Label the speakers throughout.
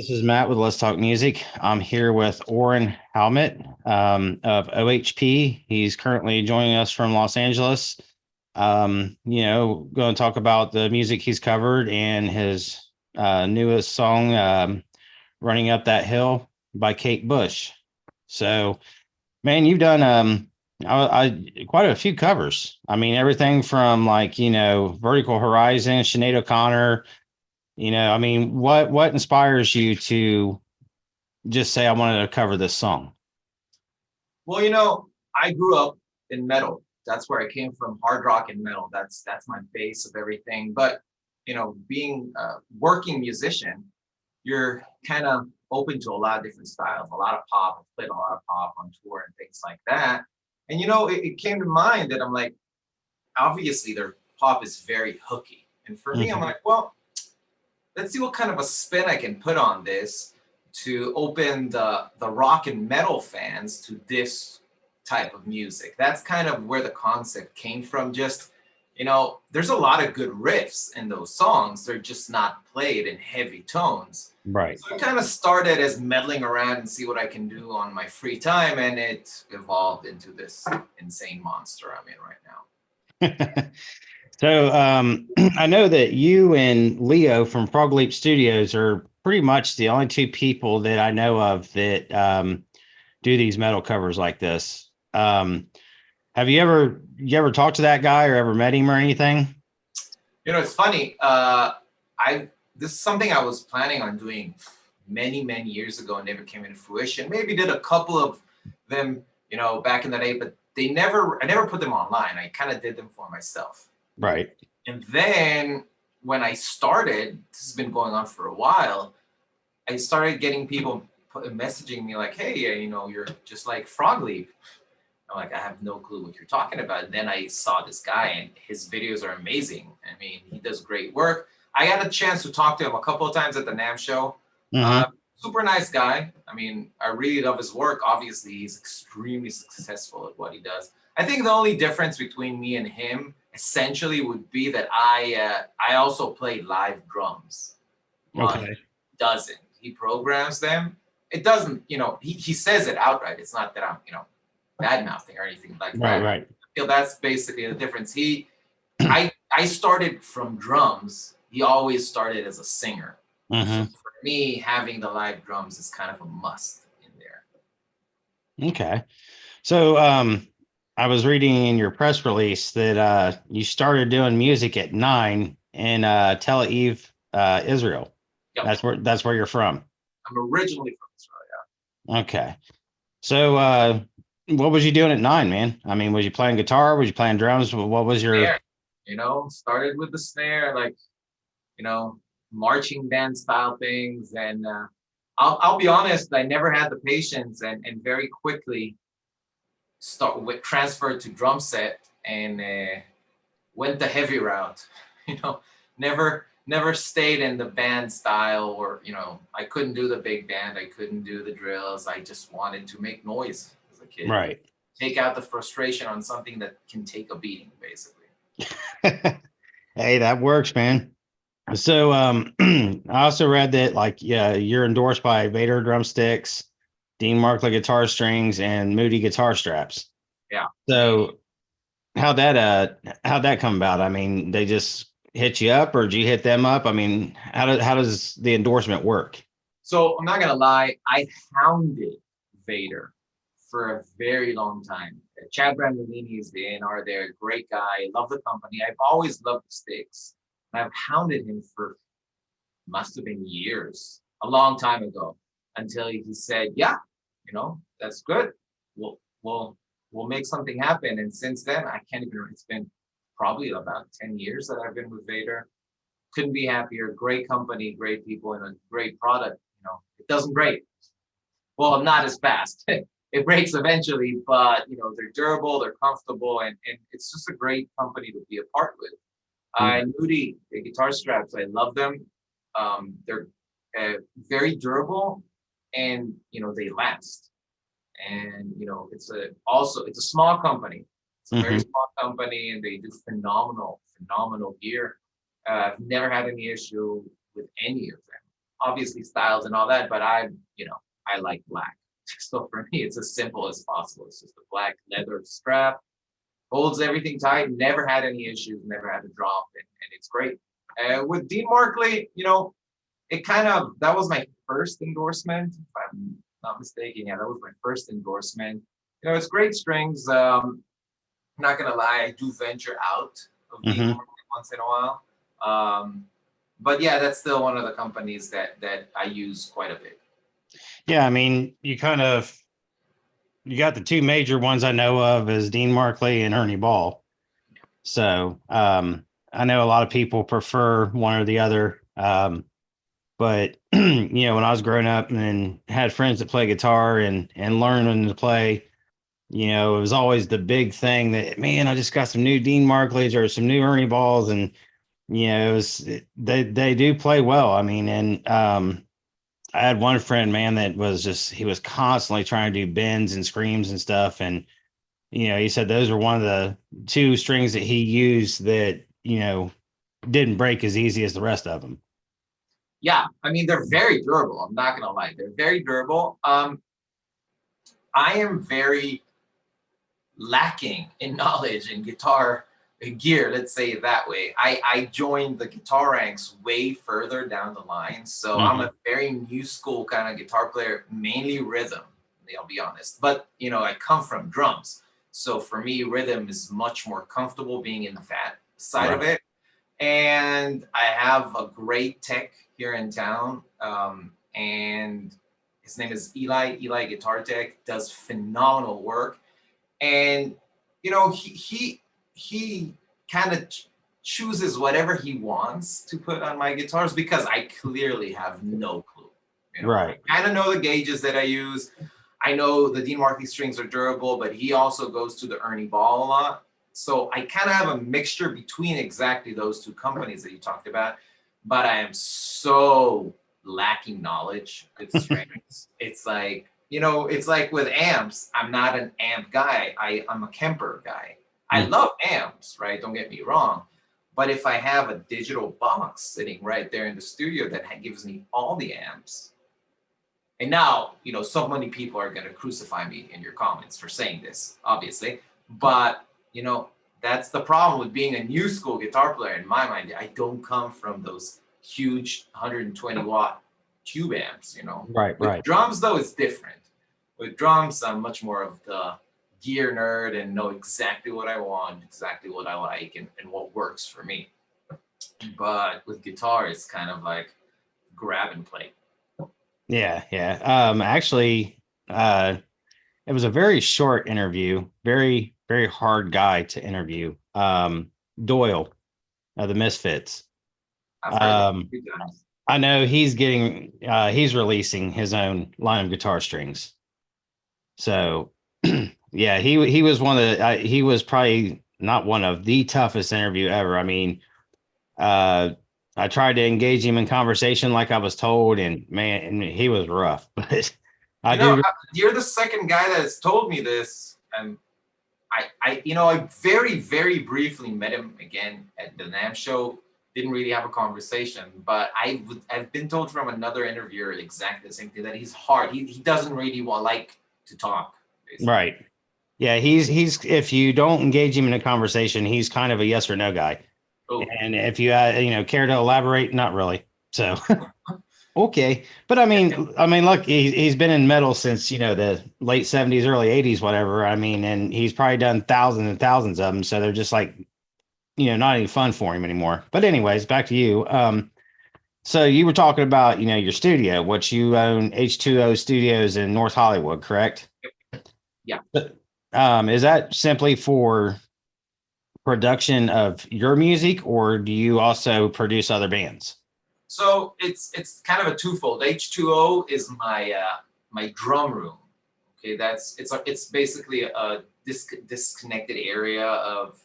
Speaker 1: This is Matt with Let's Talk Music. I'm here with Oren Halmett of OHP. He's currently joining us from Los Angeles. Going to talk about the music he's covered and his newest song, Running Up That Hill by Kate Bush. So, man, you've done quite a few covers. I mean, everything from Vertical Horizon, Sinead O'Connor. What inspires you to just say I wanted to cover this song?
Speaker 2: Well, I grew up in metal. That's where I came from, hard rock and metal. That's my base of everything. But being a working musician, you're kind of open to a lot of different styles, a lot of pop. I've played a lot of pop on tour and things like that. And it came to mind that I'm like, obviously their pop is very hooky. And for me, I'm like, well, let's see what kind of a spin I can put on this to open the rock and metal fans to this type of music. That's kind of where the concept came from. Just, there's a lot of good riffs in those songs. They're just not played in heavy tones.
Speaker 1: Right.
Speaker 2: So I kind of started as meddling around and see what I can do on my free time. And it evolved into this insane monster I'm in right now.
Speaker 1: So I know that you and Leo from Frog Leap Studios are pretty much the only two people that I know of that do these metal covers like this. Have you ever talked to that guy or ever met him or anything?
Speaker 2: It's funny. This is something I was planning on doing many years ago and never came into fruition. Maybe did a couple of them, back in the day, but I never put them online. I kind of did them for myself.
Speaker 1: Right.
Speaker 2: And then when I started, this has been going on for a while, I started getting people messaging me like, hey, you're just like Frog Leap. I'm like, I have no clue what you're talking about. And then I saw this guy and his videos are amazing. I mean, he does great work. I had a chance to talk to him a couple of times at the NAMM show. Super nice guy. I mean, I really love his work. Obviously, he's extremely successful at what he does. I think the only difference between me and him essentially would be that I also play live drums.
Speaker 1: Okay.
Speaker 2: He doesn't. He programs them. It doesn't, he says it outright. It's not that I'm, bad mouthing or anything like that.
Speaker 1: Right.
Speaker 2: I feel that's basically the difference. I started from drums. He always started as a singer. So for me, having the live drums is kind of a must in there.
Speaker 1: Okay. So I was reading in your press release that you started doing music at 9 in Tel Aviv, Israel.
Speaker 2: Yep.
Speaker 1: That's where you're from.
Speaker 2: I'm originally from Israel.
Speaker 1: Okay. So what was you doing at 9, man? I mean, was you playing guitar? Was you playing drums? What was your
Speaker 2: snare, started with the snare, like, marching band style things. And I'll be honest, I never had the patience and very quickly transferred to drum set and went the heavy route. Never stayed in the band style, or I couldn't do the big band, I couldn't do the drills. I just wanted to make noise as a kid.
Speaker 1: Right.
Speaker 2: Take out the frustration on something that can take a beating, basically.
Speaker 1: Hey, that works, man. So I also read that you're endorsed by Vader drumsticks, Dean Markley guitar strings, and Moody guitar straps.
Speaker 2: Yeah.
Speaker 1: So how'd that come about? I mean, they just hit you up, or did you hit them up? I mean, how does the endorsement work?
Speaker 2: So I'm not gonna lie, I hounded Vader for a very long time. Chad Brandolini is the A&R there, great guy, love the company. I've always loved the sticks. I've hounded him for must have been years, a long time ago, until he said, yeah, that's good. We'll make something happen. And since then, I can't even, it's been probably about 10 years that I've been with Vader. Couldn't be happier. Great company, great people, and a great product. It doesn't break. Well, not as fast. It breaks eventually, but they're durable, they're comfortable, and it's just a great company to be a part with. Moody, the guitar straps, I love them. They're very durable, and they last. And it's a small company. It's a very small company, and they do phenomenal gear. I've never had any issue with any of them. obviously styles and all that, but I like black. So for me, it's as simple as possible. It's just a black leather strap, holds everything tight, never had any issues, never had to drop, and it's great. With Dean Markley, it kind of, that was my first endorsement, if I'm not mistaken. Yeah, that was my first endorsement. It's great strings. I'm not gonna lie, I do venture out of Dean
Speaker 1: Hmm.
Speaker 2: Markley once in a while. Um, but yeah, that's still one of the companies that I use quite a bit.
Speaker 1: Yeah, I mean, you got the two major ones I know of is Dean Markley and Ernie Ball. So I know a lot of people prefer one or the other. But when I was growing up and had friends that play guitar and learning to play, it was always the big thing that, man, I just got some new Dean Markleys or some new Ernie Balls, and they do play well. I mean, and I had one friend, man, that was just he was constantly trying to do bends and screams and stuff, and he said those were one of the two strings that he used that didn't break as easy as the rest of them.
Speaker 2: Yeah, I mean they're very durable. I'm not gonna lie, they're very durable. I am very lacking in knowledge in guitar gear, let's say it that way. I joined the guitar ranks way further down the line. So I'm
Speaker 1: Hmm.
Speaker 2: a very new school kind of guitar player, mainly rhythm, I'll be honest. But I come from drums. So for me, rhythm is much more comfortable being in that side of
Speaker 1: Right.
Speaker 2: it. And I have a great tech here in town. And his name is Eli Guitar Tech, does phenomenal work. And he kind of chooses whatever he wants to put on my guitars because I clearly have no clue. I
Speaker 1: Right.
Speaker 2: kind of know the gauges that I use. I know the Dean Markley strings are durable, but he also goes to the Ernie Ball a lot. So I kind of have a mixture between exactly those two companies that you talked about, but I am so lacking knowledge with strings. It's like with amps, I'm not an amp guy. I'm a Kemper guy. I
Speaker 1: Mhm.
Speaker 2: love amps, right? Don't get me wrong. But if I have a digital box sitting right there in the studio that gives me all the amps, and now, so many people are going to crucify me in your comments for saying this, obviously. But, that's the problem with being a new school guitar player in my mind. I don't come from those huge 120-watt tube amps.
Speaker 1: Right.
Speaker 2: With
Speaker 1: Right.
Speaker 2: drums, though, it's different. With drums, I'm much more of the gear nerd and know exactly what I want, exactly what I like, and what works for me. But with guitar, it's kind of like grab and play.
Speaker 1: Yeah. Yeah. Actually, it was a very short interview, very, very hard guy to interview. Doyle of the Misfits.
Speaker 2: I've heard that a
Speaker 1: Um,
Speaker 2: few times.
Speaker 1: I know he's releasing his own line of guitar strings. So yeah, he was one of he was probably not one of the toughest interview ever. I mean, uh, I tried to engage him in conversation like I was told, and man, he was rough. But I do.
Speaker 2: You're the second guy that has told me this, and I very, very briefly met him again at the NAM show. Didn't really have a conversation, but I've been told from another interviewer exactly the same thing, that he's hard. He doesn't really like to talk, basically.
Speaker 1: Right. Yeah, he's if you don't engage him in a conversation, he's kind of a yes or no guy.
Speaker 2: Oh,
Speaker 1: And if you care to elaborate, not really. So okay, but I mean, look, he's been in metal since the late '70s, early '80s, whatever. I mean, and he's probably done thousands and thousands of them. So they're just like not any fun for him anymore. But anyways, back to you. So you were talking about your studio, what you own, H2O Studios in North Hollywood, correct?
Speaker 2: yeah.
Speaker 1: But, is that simply for production of your music, or do you also produce other bands?
Speaker 2: So it's kind of a twofold. H2O is my drum room. Okay, it's basically a disconnected area of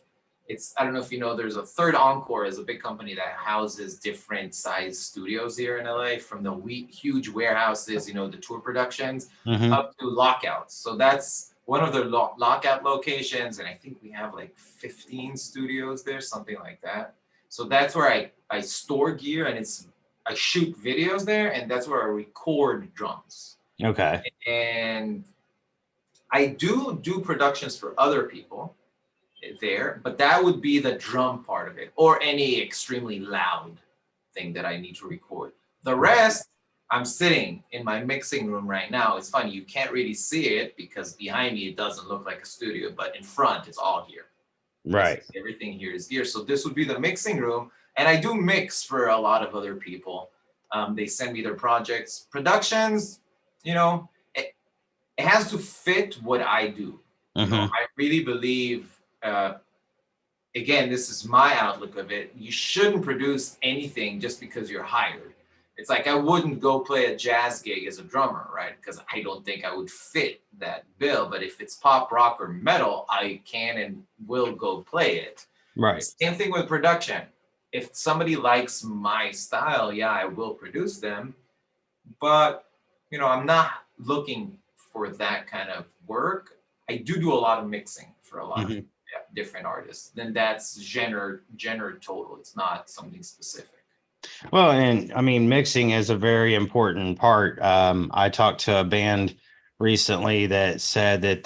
Speaker 2: it's. I don't know if you know. There's a Third Encore is a big company that houses different size studios here in LA, from the huge warehouses, the tour productions,
Speaker 1: Hmm.
Speaker 2: up to lockouts. So that's one of the lockout locations, and I think we have like 15 studios there, something like that. So that's where I store gear, and it's I shoot videos there, and that's where I record drums.
Speaker 1: Okay.
Speaker 2: And I do productions for other people there, but that would be the drum part of it, or any extremely loud thing that I need to record. The
Speaker 1: Right.
Speaker 2: rest, I'm sitting in my mixing room right now. It's funny, you can't really see it because behind me it doesn't look like a studio, but in front it's all here.
Speaker 1: Right.
Speaker 2: Everything here is gear. So this would be the mixing room, and I do mix for a lot of other people. They send me their projects, productions. You know, it has to fit what I do. You know,
Speaker 1: Mm-hmm.
Speaker 2: I really believe. Again, this is my outlook of it. You shouldn't produce anything just because you're hired. It's like I wouldn't go play a jazz gig as a drummer, right? Because I don't think I would fit that bill. But if it's pop, rock, or metal, I can and will go play it.
Speaker 1: Right.
Speaker 2: Same thing with production. If somebody likes my style, yeah, I will produce them. But I'm not looking for that kind of work. I do a lot of mixing for a lot of
Speaker 1: Mm-hmm.
Speaker 2: different artists. Then that's genre total. It's not something specific.
Speaker 1: Well, and I mean, mixing is a very important part. I talked to a band recently that said that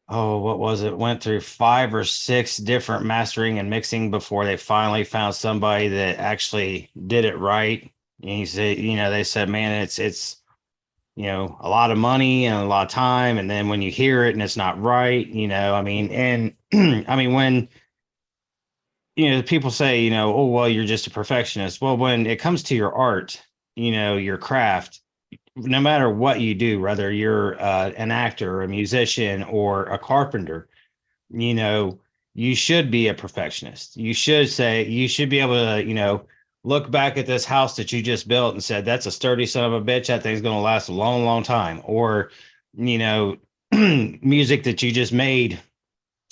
Speaker 1: what was it? Went through 5 or 6 different mastering and mixing before they finally found somebody that actually did it right. And he said, they said, man, it's a lot of money and a lot of time. And then when you hear it and it's not right, I mean, and I mean, when people say, oh, well, you're just a perfectionist. Well, when it comes to your art, your craft, no matter what you do, whether you're an actor, a musician, or a carpenter, you know, you should be a perfectionist. You should be able to, look back at this house that you just built and said, that's a sturdy son of a bitch. That thing's going to last a long, long time. Or, you know, music that you just made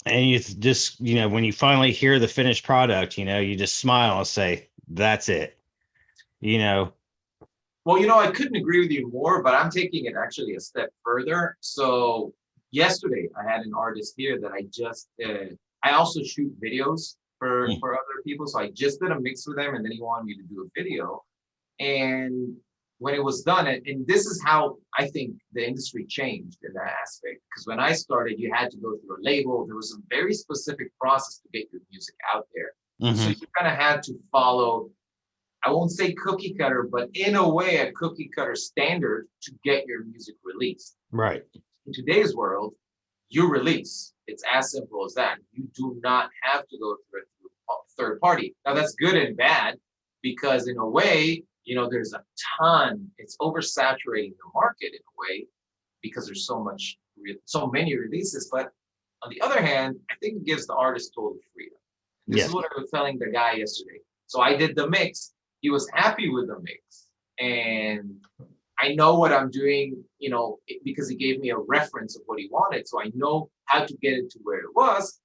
Speaker 1: and you just when you finally hear the finished product, you just smile and say that's it. you know
Speaker 2: Well, I couldn't agree with you more, but I'm taking it actually a step further. So yesterday, I had an artist here that I also shoot videos for other people. So I just did a mix with him, and then he wanted me to do a video. And when it was done, and this is how I think the industry changed in that aspect. Because when I started, you had to go through a label. There was a very specific process to get your music out there. So
Speaker 1: hmm
Speaker 2: you kind of had to follow, I won't say cookie cutter, but in a way, a cookie cutter standard to get your music released.
Speaker 1: right.
Speaker 2: In today's world, you release. It's as simple as that. You do not have to go through a third party. Now, that's good and bad because, in a way, there's a ton, it's oversaturating the market in a way because there's so many releases. But on the other hand, I think it gives the artist total freedom. This is
Speaker 1: Yes.
Speaker 2: what I was telling the guy yesterday. So I did the mix. He was happy with the mix. And I know what I'm doing, because he gave me a reference of what he wanted. So I know how to get it to where it was.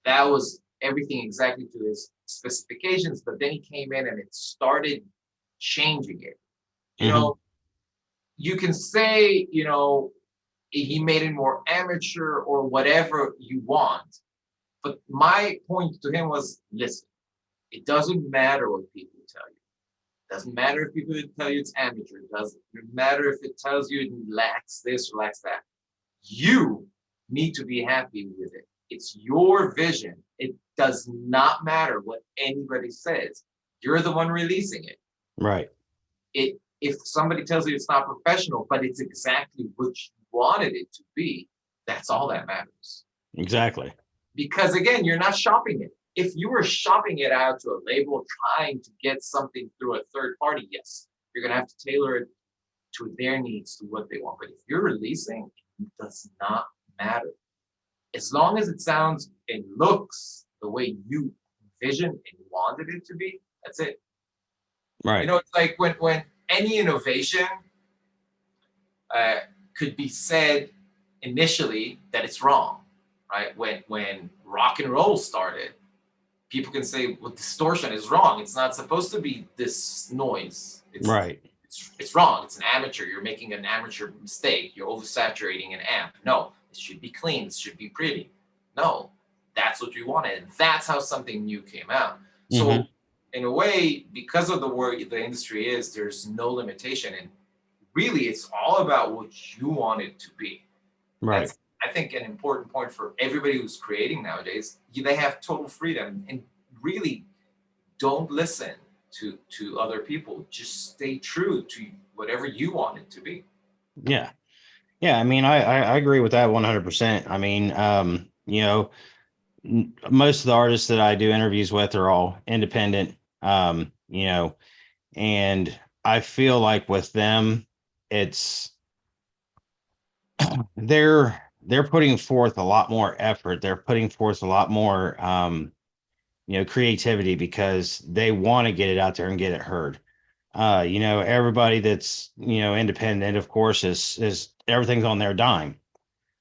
Speaker 2: That was everything exactly to his specifications. But then he came in and it started changing it. You
Speaker 1: hmm
Speaker 2: know, you can say, he made it more amateur or whatever you want. But my point to him was, listen, it doesn't matter what people tell you. It doesn't matter if people tell you it's amateur. It doesn't matter if it tells you it lacks this or lacks that. You need to be happy with it. It's your vision. It does not matter what anybody says. You're the one releasing it.
Speaker 1: right.
Speaker 2: If somebody tells you it's not professional, but it's exactly what you wanted it to be, that's all that matters.
Speaker 1: Exactly.
Speaker 2: Because again, you're not shopping it. If you were shopping it out to a label trying to get something through a third party, yes, you're gonna have to tailor it to their needs, to what they want. But if you're releasing, it does not matter. As long as it sounds and looks the way you envisioned and wanted it to be, that's it.
Speaker 1: Right.
Speaker 2: It's like when any innovation uh, could be said initially that it's wrong, right? When rock and roll started, people can say, well, distortion is wrong. It's not supposed to be this noise.
Speaker 1: Right.
Speaker 2: It's wrong. It's an amateur. You're making an amateur mistake. You're oversaturating an amp. No, it should be clean. It should be pretty. No, that's what you wanted. And that's how something new came out.
Speaker 1: hmm
Speaker 2: So in a way, because of the way the industry is, there's no limitation. And really, it's all about what you want it to be.
Speaker 1: Right.
Speaker 2: That's, I think, an important point for everybody who's creating nowadays. They have total freedom and really don't listen to other people. Just stay true to whatever you want it to be.
Speaker 1: Yeah. Yeah. I mean, I agree with that 100%. I mean, most of the artists that I do interviews with are all independent, and I feel like with them, it's they're putting forth a lot more effort. They're putting forth a lot more, creativity because they want to get it out there and get it heard. Everybody that's, independent, of course, is everything's on their dime.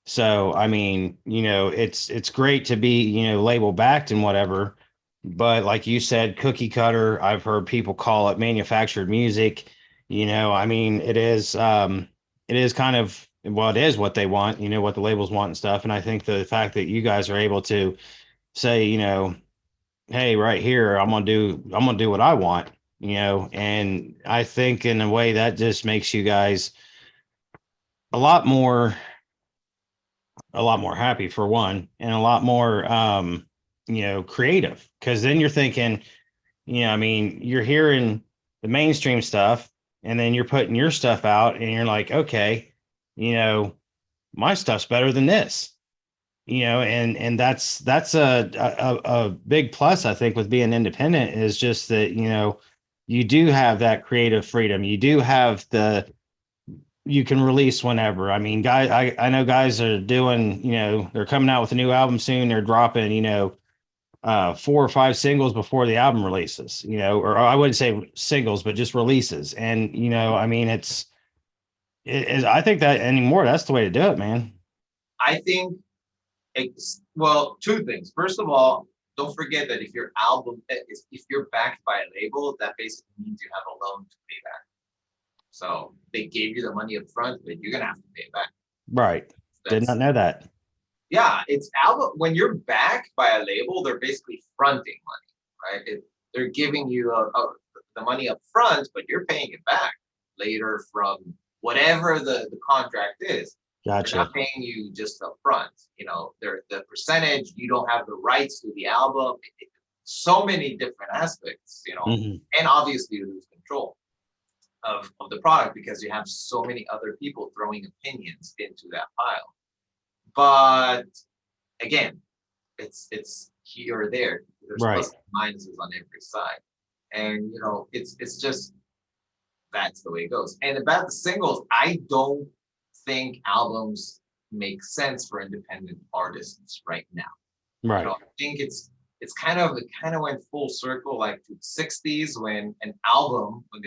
Speaker 1: So, I mean, it's great to be, label backed and whatever, but like you said, cookie cutter, I've heard people call it manufactured music. I mean, it is kind of, well, it is what they want, what the labels want and stuff. And I think the fact that you guys are able to say, hey, right here, I'm gonna do what I want, and I think in a way that just makes you guys a lot more a lot more happy for one, and a lot more creative, because then you're thinking, I mean, you're hearing the mainstream stuff and then you're putting your stuff out and you're like, okay, you know my stuff's better than this, and that's a big plus, I think, with being independent, is just that, you do have that creative freedom. You do have you can release whenever. I mean, guys, I know guys are doing, they're coming out with a new album soon. They're dropping, 4 or 5 singles before the album releases, or I wouldn't say singles, but just releases. And, I mean, I think that anymore, that's the way to do it, man.
Speaker 2: I think well, two things. First of all, don't forget that if your album if you're backed by a label, that basically means you have a loan to pay back. So they gave you the money up front, but you're gonna have to pay it back.
Speaker 1: Right. Did not
Speaker 2: That's
Speaker 1: know that.
Speaker 2: Yeah, it's album when you're backed by a label, they're basically fronting money, right? They're giving you the money up front, but you're paying it back later from whatever the contract is. They're
Speaker 1: Gotcha.
Speaker 2: not paying you just up front. They're the percentage, you don't have the rights to the album. So many different aspects,
Speaker 1: Hmm.
Speaker 2: and obviously you lose control of the product because you have so many other people throwing opinions into that pile. But again, it's here or there. There's
Speaker 1: Right.
Speaker 2: plus and minuses on every side, and it's just that's the way it goes. And about the singles, I don't think albums make sense for independent artists right now.
Speaker 1: Right.
Speaker 2: I think it's it kind of went full circle, like to the 60s, when an album, when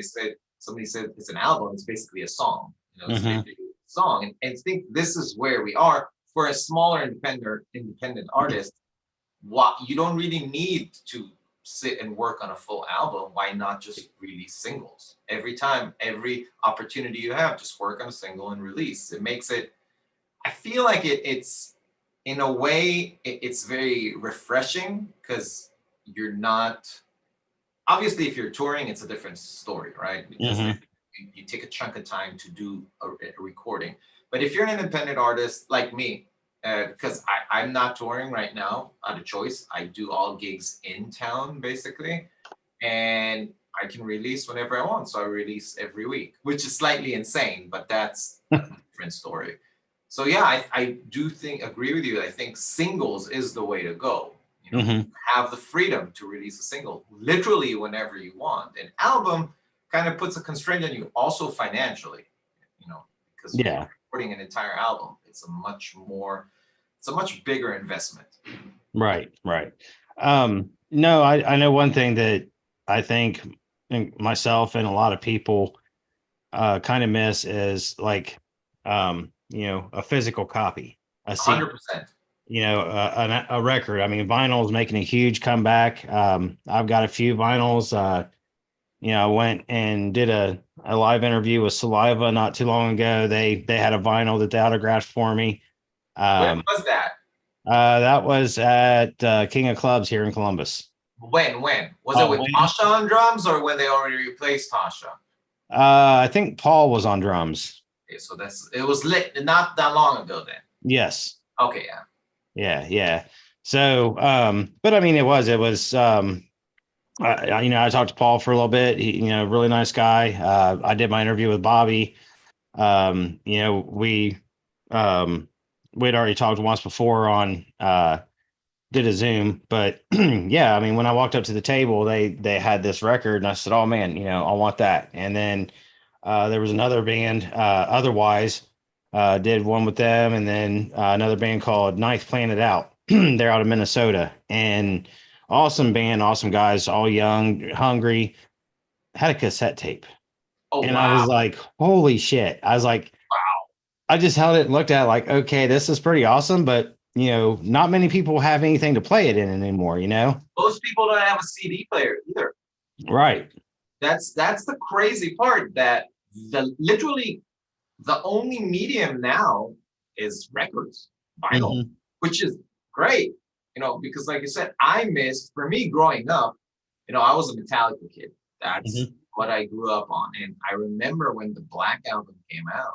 Speaker 2: somebody said it's an album, it's basically a song. It's
Speaker 1: Hmm.
Speaker 2: literally a song. And I think this is where we are for a smaller independent artist. What you don't really need to sit and work on a full album. Why not just release singles? Every time, every opportunity you have, just work on a single and release. It makes it, I feel like it's in a way, it's very refreshing because you're not, obviously, if you're touring, it's a different story, right? Because then
Speaker 1: Hmm.
Speaker 2: you take a chunk of time to do a recording. But if you're an independent artist like me, because I'm not touring right now out of choice, I do all gigs in town basically, and I can release whenever I want. So I release every week, which is slightly insane, but that's a different story. So yeah, I do agree with you. I think singles is the way to go.
Speaker 1: Hmm.
Speaker 2: Have the freedom to release a single literally whenever you want. An album kind of puts a constraint on you, also financially, because when you're
Speaker 1: Yeah.
Speaker 2: recording an entire album, it's a much bigger investment.
Speaker 1: Right. Right. No, I know one thing that I think myself and a lot of people kind of miss is like, a physical copy, a CD,
Speaker 2: 100%.
Speaker 1: a record. I mean, vinyl is making a huge comeback. I've got a few vinyls. I went and did a live interview with Saliva not too long ago. They had a vinyl that they autographed for me.
Speaker 2: When
Speaker 1: Um,
Speaker 2: was that?
Speaker 1: that was at King of Clubs here in Columbus.
Speaker 2: When? Was it
Speaker 1: Oh,
Speaker 2: with
Speaker 1: when?
Speaker 2: Tasha on drums or when they already replaced Tasha?
Speaker 1: I think Paul was on drums.
Speaker 2: Okay, so it was lit not that long ago then.
Speaker 1: Yes.
Speaker 2: Okay, yeah.
Speaker 1: Yeah, yeah. So, but I mean, I talked to Paul for a little bit. He, really nice guy. I did my interview with Bobby. Um, you know, we, um, we'd already talked once before on, did a Zoom, but yeah, I mean, when I walked up to the table, they had this record, and I said, "Oh man, I want that." And then there was another band, otherwise, did one with them, and then another band called Ninth Planet Out. They're out of Minnesota, and awesome band, awesome guys, all young, hungry. Had a cassette tape,
Speaker 2: Oh
Speaker 1: and I
Speaker 2: wow.
Speaker 1: was like, "Holy shit!" I was like, I just held it and looked at it like, okay, this is pretty awesome, but not many people have anything to play it in anymore,
Speaker 2: Most people don't have a CD player either.
Speaker 1: Right.
Speaker 2: That's the crazy part that literally the only medium now is records, vinyl,
Speaker 1: Hmm.
Speaker 2: which is great, because like I said, for me growing up, I was a Metallica kid. That's
Speaker 1: Hmm.
Speaker 2: what I grew up on. And I remember when the Black Album came out,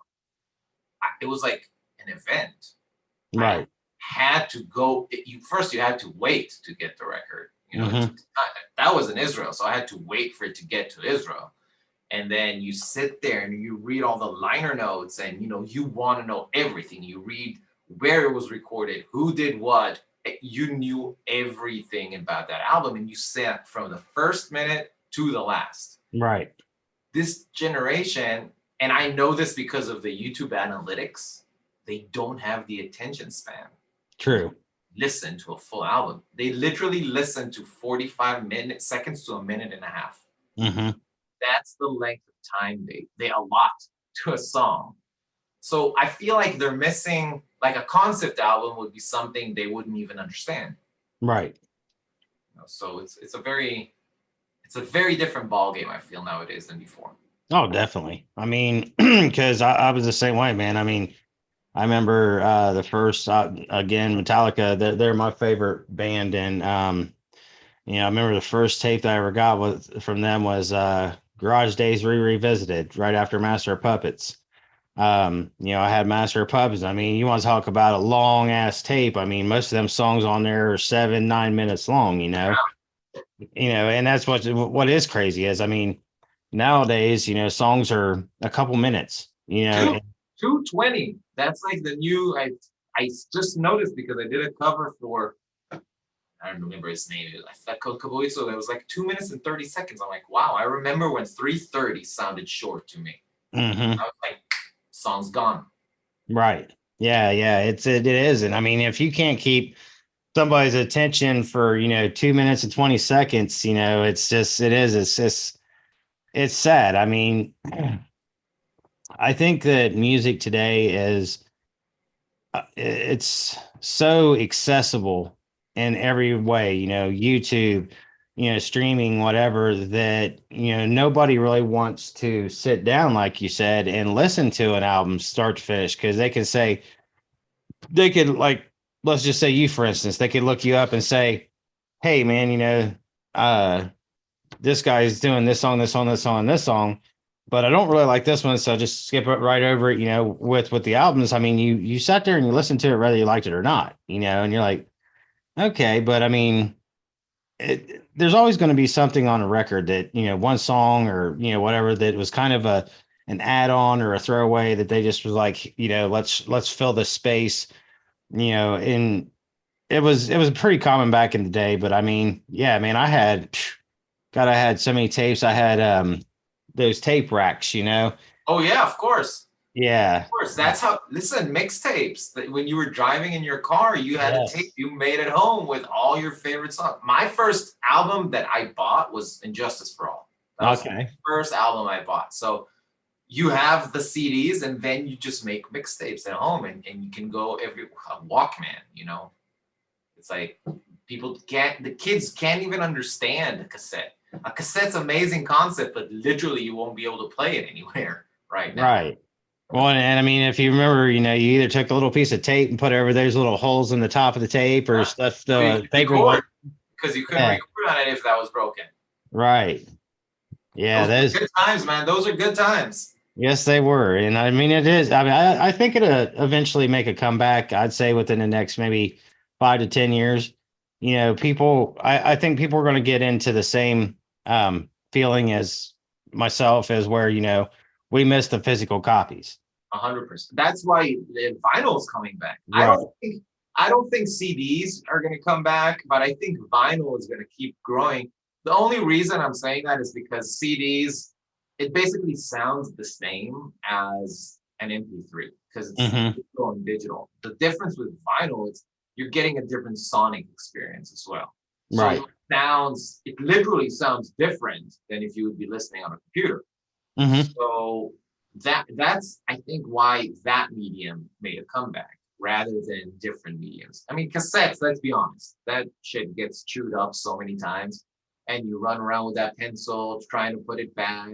Speaker 2: it was like an event. I
Speaker 1: Right.
Speaker 2: had to go. You had to wait to get the record. It
Speaker 1: Hmm.
Speaker 2: took time. That was in Israel, so I had to wait for it to get to Israel. And then you sit there and you read all the liner notes, and you want to know everything. You read where it was recorded, who did what. You knew everything about that album, and you sat from the first minute to the last.
Speaker 1: Right.
Speaker 2: This generation, and I know this because of the YouTube analytics, they don't have the attention span to
Speaker 1: True.
Speaker 2: listen to a full album. They literally listen to 45 seconds to a minute and a half.
Speaker 1: Hmm.
Speaker 2: That's the length of time they allot to a song. So I feel like they're missing, like a concept album would be something they wouldn't even understand.
Speaker 1: Right.
Speaker 2: So it's a very different ball game, I feel, nowadays than before.
Speaker 1: Oh, definitely. I mean, because I was the same way, man. I mean, I remember the first, again, Metallica, they're my favorite band. And, I remember the first tape that I ever got from them was Garage Days Revisited right after Master of Puppets. I had Master of Puppets. I mean, you want to talk about a long ass tape. I mean, most of them songs on there are 7, 9 minutes long, and that's what is crazy is, I mean, nowadays, songs are a couple minutes,
Speaker 2: Two 220. That's like the new. I just noticed because I did a cover for, I don't remember his name. A couple weeks ago, it was like 2 minutes and 30 seconds. I'm like, wow, I remember when 3:30 sounded short to me.
Speaker 1: Hmm.
Speaker 2: I was like, song's gone.
Speaker 1: Right. Yeah, yeah, it is. And I mean, if you can't keep somebody's attention for, 2 minutes and 20 seconds, it's sad. I mean, I think that music today is it's so accessible in every way, YouTube, streaming, whatever, that, nobody really wants to sit down, like you said, and listen to an album start to finish, because they could, like, let's just say you, for instance, they could look you up and say, hey, man, uh, this guy's doing this song, this song, this song, this song, but I don't really like this one, so just skip it right over it. With the albums, I mean, you sat there and you listened to it whether you liked it or not, and you're like, okay, but I mean, there's always going to be something on a record that, one song or whatever, that was kind of an add-on or a throwaway, that they just was like, let's fill this space, and it was pretty common back in the day. But I mean, yeah, man, I had so many tapes. I had those tape racks,
Speaker 2: Oh yeah, of course.
Speaker 1: Yeah.
Speaker 2: Of course. That's how, listen, mixtapes. When you were driving in your car, you had a tape
Speaker 1: Yes.
Speaker 2: you made at home with all your favorite songs. My first album that I bought was Injustice for All. That was the
Speaker 1: Okay.
Speaker 2: first album I bought. So you have the CDs, and then you just make mixtapes at home, and you can go every Walkman. It's like the kids can't even understand a cassette. A cassette's amazing concept, but literally you won't be able to play it anywhere right now.
Speaker 1: Right. Well, and I mean, if you remember, you either took a little piece of tape and put over those little holes in the top of the tape, or stuffed
Speaker 2: We
Speaker 1: paper.
Speaker 2: record. because you couldn't
Speaker 1: Yeah,
Speaker 2: record on it if that was broken.
Speaker 1: right. Yeah,
Speaker 2: Those
Speaker 1: those.
Speaker 2: are good times, man. Those are good times.
Speaker 1: Yes, they were, and I mean it is. I mean, I think it'll eventually make a comeback. I'd say within the next maybe 5 to 10 years. You know, people. I think people are going to get into the same feeling as myself, as where we miss the physical copies.
Speaker 2: 100%. That's why the vinyl is coming back.
Speaker 1: Right.
Speaker 2: I don't think CDs are going to come back, but I think vinyl is going to keep growing. The only reason I'm saying that is because CDs, it basically sounds the same as an MP3 because it's
Speaker 1: Hmm.
Speaker 2: digital and digital. The difference with vinyl is you're getting a different sonic experience as well. So
Speaker 1: Right.
Speaker 2: it literally sounds different than if you would be listening on a computer.
Speaker 1: Hmm.
Speaker 2: So that's I think why that medium made a comeback rather than different mediums. I mean, cassettes, let's be honest, that shit gets chewed up so many times, and you run around with that pencil trying to put it back,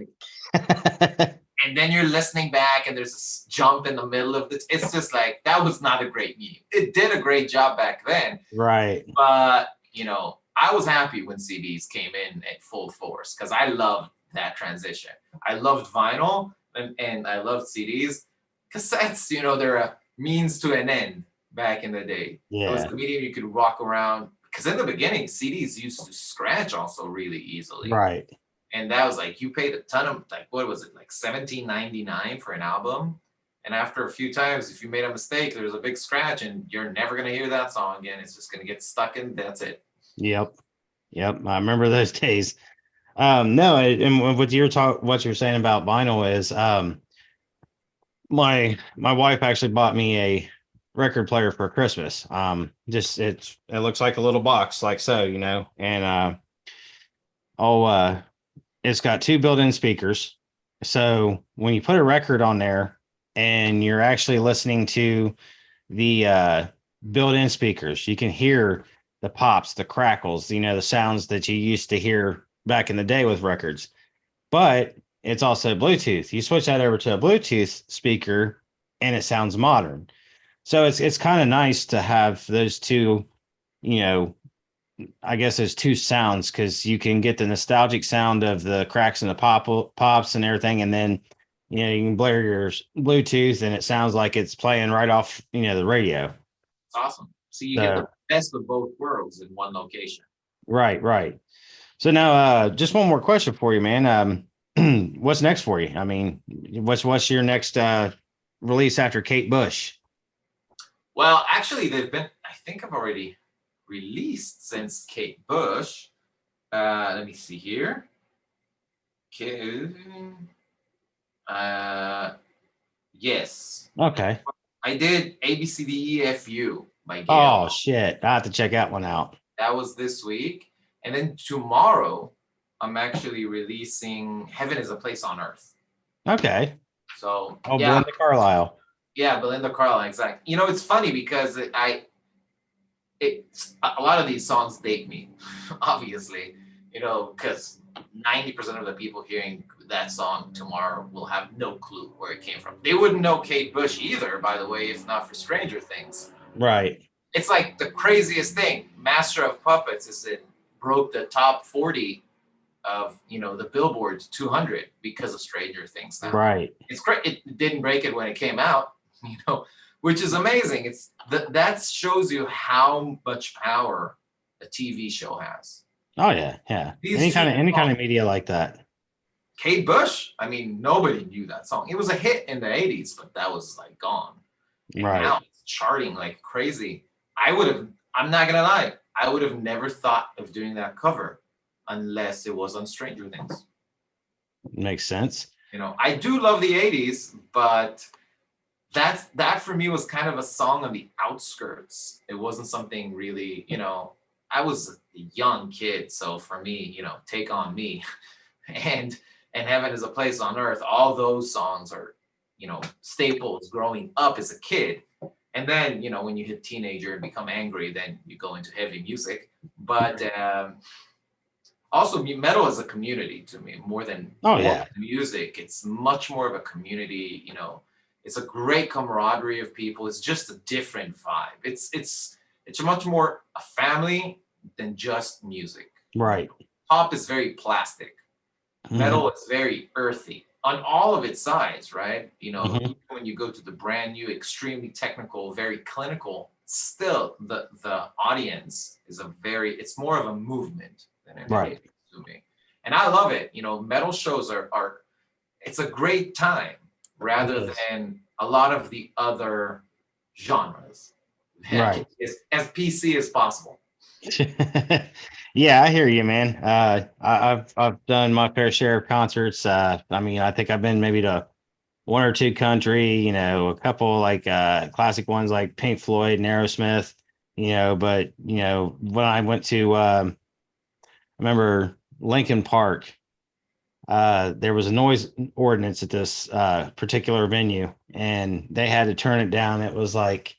Speaker 2: and then you're listening back, and there's a jump in the middle of the. It's just like that was not a great medium. It did a great job back then,
Speaker 1: Right.
Speaker 2: but I was happy when CDs came in at full force because I loved that transition. I loved vinyl and I loved CDs. Cassettes, they're a means to an end back in the day. It was
Speaker 1: Yeah.
Speaker 2: the medium you could walk around because in the beginning, CDs used to scratch also really easily.
Speaker 1: Right.
Speaker 2: And that was like you paid a ton of like what was it, like 17.99 for an album? And after a few times, if you made a mistake, there's a big scratch and you're never gonna hear that song again. It's just gonna get stuck in, that's it.
Speaker 1: Yep. Yep. I remember those days. No, and what you're saying about vinyl is, my wife actually bought me a record player for Christmas. Just it looks like a little box, like so, and oh, it's got two built-in speakers. So when you put a record on there and you're actually listening to the built-in speakers, you can hear the pops, the crackles, the sounds that you used to hear back in the day with records. But it's also Bluetooth. You switch that over to a Bluetooth speaker and it sounds modern. So it's kind of nice to have those two, you know, I guess there's two sounds because you can get the nostalgic sound of the cracks and the pops and everything, and then you can blare your Bluetooth and it sounds like it's playing right off the radio.
Speaker 2: It's awesome. So you get the
Speaker 1: So
Speaker 2: best of both worlds in one location.
Speaker 1: right, right. So now, just one more question for you, man. What's next for you? I mean, what's your next release after Kate Bush?
Speaker 2: Well, actually, I think I've already released since Kate Bush. Let me see here. Uh, yes.
Speaker 1: Okay.
Speaker 2: I did ABCDEFU by Gail.
Speaker 1: Oh shit, I have to check that one out.
Speaker 2: That was this week. And then tomorrow, I'm actually releasing Heaven is a Place on Earth.
Speaker 1: Okay.
Speaker 2: So,
Speaker 1: Oh,
Speaker 2: yeah,
Speaker 1: Belinda Carlisle.
Speaker 2: yeah, Belinda Carlisle, exactly. It's funny because a lot of these songs date me, obviously, because 90% of the people hearing that song tomorrow will have no clue where it came from. They wouldn't know Kate Bush either, by the way, if not for Stranger Things.
Speaker 1: Right.
Speaker 2: It's like the craziest thing. Master of Puppets broke the top 40 of the Billboard 200 because of Stranger Things now.
Speaker 1: Right.
Speaker 2: It's great. It didn't break it when it came out, which is amazing. That shows you how much power a TV show has.
Speaker 1: Oh yeah, yeah.
Speaker 2: These two
Speaker 1: Any kind
Speaker 2: songs,
Speaker 1: of media like that.
Speaker 2: Kate Bush, I mean, nobody knew that song. It was a hit in the 80s, but that was like gone. And
Speaker 1: Right.
Speaker 2: now it's charting like crazy. I'm not gonna lie, I would have never thought of doing that cover unless it was on Stranger Things.
Speaker 1: Makes sense.
Speaker 2: I do love the 80s, but that for me was kind of a song on the outskirts. It wasn't something really, I was a young kid, so for me, Take on Me and Heaven is a Place on Earth, all those songs are, staples growing up as a kid. And then, when you hit teenager and become angry, then you go into heavy music. But also, metal is a community to me more than music. It's much more of a community. It's a great camaraderie of people. It's just a different vibe. It's much more a family than just music.
Speaker 1: Right.
Speaker 2: Pop is very plastic.
Speaker 1: Hmm.
Speaker 2: Metal is very earthy on all of its sides, right? You know,
Speaker 1: Hmm.
Speaker 2: even when you go to the brand new, extremely technical, very clinical, still the audience is it's more of a movement than anything
Speaker 1: Right.
Speaker 2: consuming. And I love it. You know, metal shows are it's a great time
Speaker 1: It
Speaker 2: rather
Speaker 1: is.
Speaker 2: than a lot of the other genres that can
Speaker 1: Right.
Speaker 2: be as PC as possible.
Speaker 1: Yeah, I hear you, man. I've done my fair share of concerts. I mean, I think I've been maybe to one or two country, a couple like classic ones like Pink Floyd and Aerosmith, but when I went to I remember Lincoln Park, there was a noise ordinance at this particular venue, and they had to turn it down. It was like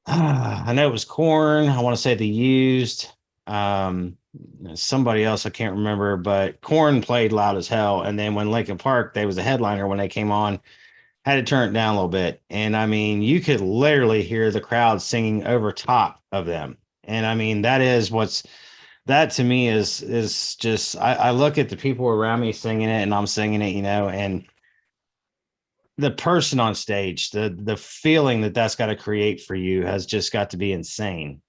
Speaker 1: I know it was Corn. I want to say they used um, somebody else. I can't remember, but Corn played loud as hell. And then when Lincoln Park, they was a headliner when they came on, had to turn it down a little bit. And I mean, you could literally hear the crowd singing over top of them. And I mean, that to me is just I look at the people around me singing it and I'm singing it, and the person on stage, the feeling that that's got to create for you has just got to be insane.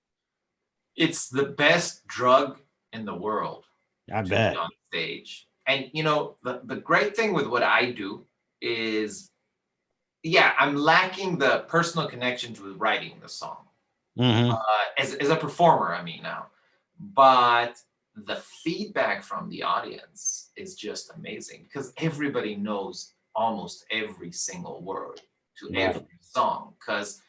Speaker 2: It's the best drug in the world
Speaker 1: I
Speaker 2: to be
Speaker 1: bet.
Speaker 2: on stage. And you know, the great thing with what I do is, yeah, I'm lacking the personal connection to writing the song.
Speaker 1: Hmm.
Speaker 2: As a performer, I mean now. But the feedback from the audience is just amazing because everybody knows almost every single word to
Speaker 1: Right.
Speaker 2: every song. Because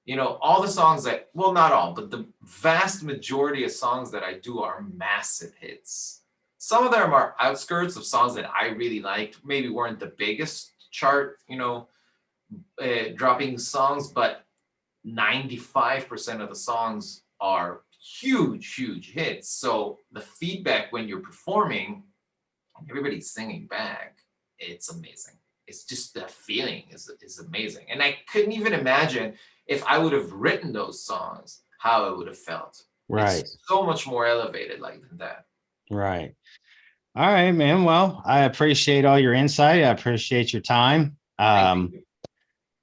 Speaker 2: you know, all the songs that, well, not all, but the vast majority of songs that I do are massive hits. Some of them are outskirts of songs that I really liked, maybe weren't the biggest chart, dropping songs, but 95% of the songs are huge, huge hits. So the feedback when you're performing and everybody's singing back, it's amazing. It's just the feeling is amazing. And I couldn't even imagine if I would have written those songs, how I would have felt.
Speaker 1: Right.
Speaker 2: It's so much more elevated like than that.
Speaker 1: Right. All right, man. Well, I appreciate all your insight. I appreciate your time.
Speaker 2: Thank you.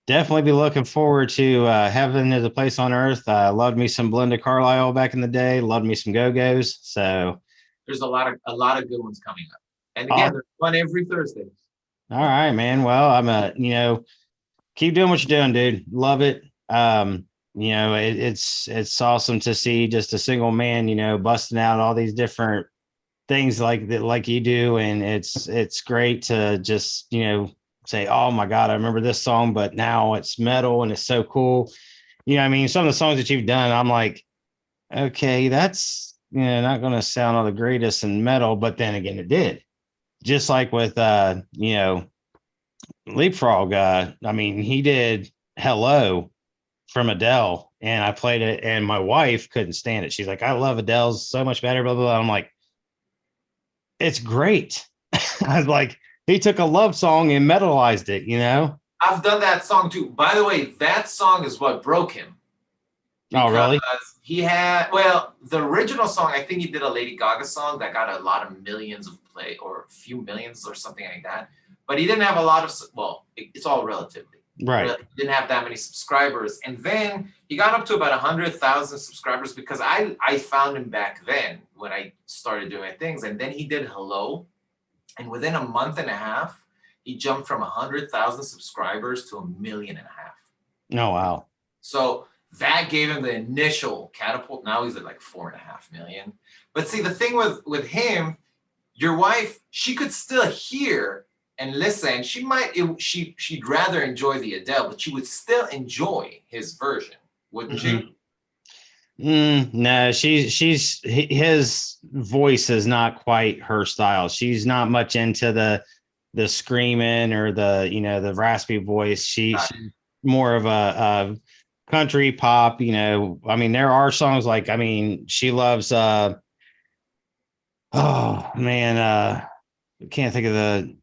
Speaker 1: Definitely be looking forward to Heaven is a Place on Earth. Loved me some Belinda Carlisle back in the day. Loved me some Go-Go's. So,
Speaker 2: There's a lot of good ones coming up. And again,
Speaker 1: all
Speaker 2: there's one every Thursday.
Speaker 1: right, man. Well, keep doing what you're doing, dude. Love it. It's awesome to see just a single man, busting out all these different things like that, like you do, and it's great to just say, "Oh my God, I remember this song," but now it's metal and it's so cool. I mean, some of the songs that you've done, I'm like, okay, that's not going to sound all the greatest in metal, but then again, it did. Just like with Leapfrog. I mean, he did "Hello" from Adele, and I played it, and my wife couldn't stand it. She's like, "I love Adele's so much better." Blah blah blah. I'm like, it's great. I was like, he took a love song and metalized it.
Speaker 2: I've done that song too. By the way, that song is what broke him
Speaker 1: Oh,
Speaker 2: because
Speaker 1: really?
Speaker 2: he had, well, the original song, I think he did a Lady Gaga song that got a lot of millions of play or a few millions or something like that. But he didn't have a lot of, well, it's all relatively.
Speaker 1: Right.
Speaker 2: Really, he didn't have that many subscribers. And then he got up to about 100,000 subscribers because I found him back then when I started doing things. And then he did Hello. And within a month and a half, he jumped from 100,000 subscribers to 1.5 million.
Speaker 1: Oh, wow.
Speaker 2: So that gave him the initial catapult. Now he's at like 4.5 million. But see, the thing with him, your wife, she could still hear and listen. She'd rather enjoy the Adele, but she would still enjoy his version, wouldn't
Speaker 1: Hmm.
Speaker 2: she?
Speaker 1: No, his voice is not quite her style. She's not much into the screaming or the raspy voice. She's more of a country pop. I mean, there are songs like, I mean, she loves oh man, I can't think of the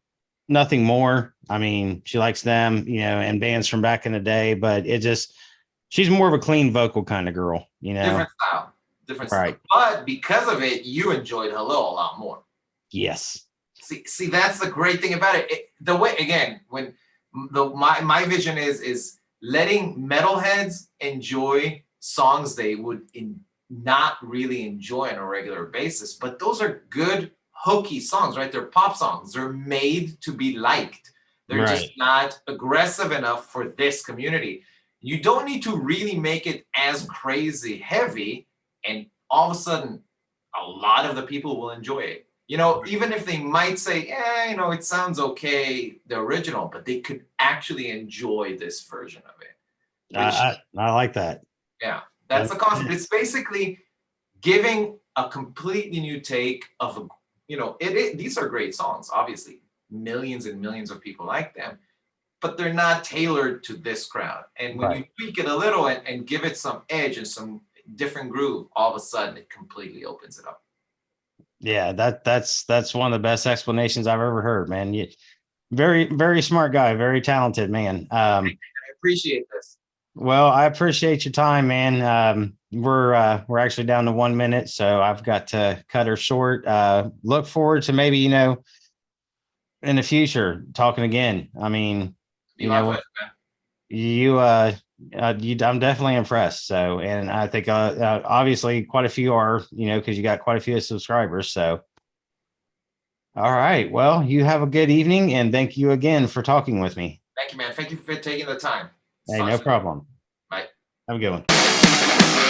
Speaker 1: Nothing More. I mean, she likes them, and bands from back in the day, but she's more of a clean vocal kind of girl.
Speaker 2: Different style. different stuff.
Speaker 1: Right.
Speaker 2: But because of it, you enjoyed Hello a lot more.
Speaker 1: Yes.
Speaker 2: See, that's the great thing about it. The way, again, when my vision is letting metalheads enjoy songs they would not really enjoy on a regular basis, but those are good hooky songs, right? They're pop songs. They're made to be liked. They're just
Speaker 1: Right.
Speaker 2: not aggressive enough for this community. You don't need to really make it as crazy heavy, and all of a sudden, a lot of the people will enjoy it. You know, even if they might say, yeah, you know, it sounds okay, the original, but they could actually enjoy this version of it. Which,
Speaker 1: I like that.
Speaker 2: yeah, that's the concept. It's basically giving a completely new take of a, you know, these are great songs, obviously. Millions and millions of people like them, but they're not tailored to this crowd. And when you
Speaker 1: Right.
Speaker 2: tweak it a little and give it some edge and some different groove, all of a sudden it completely opens it up.
Speaker 1: Yeah, that's one of the best explanations I've ever heard, man. You very, very smart guy, very talented man.
Speaker 2: I appreciate this.
Speaker 1: Well, I appreciate your time, man. We're actually down to 1 minute, so I've got to cut her short. Look forward to maybe, in the future talking again. I mean,
Speaker 2: Be my pleasure, man.
Speaker 1: I'm definitely impressed. So, and I think obviously quite a few are, because you got quite a few subscribers. So, all right. Well, you have a good evening, and thank you again for talking with me.
Speaker 2: Thank you, man. Thank you for taking the time.
Speaker 1: Hey, no problem.
Speaker 2: Bye.
Speaker 1: Have a good one.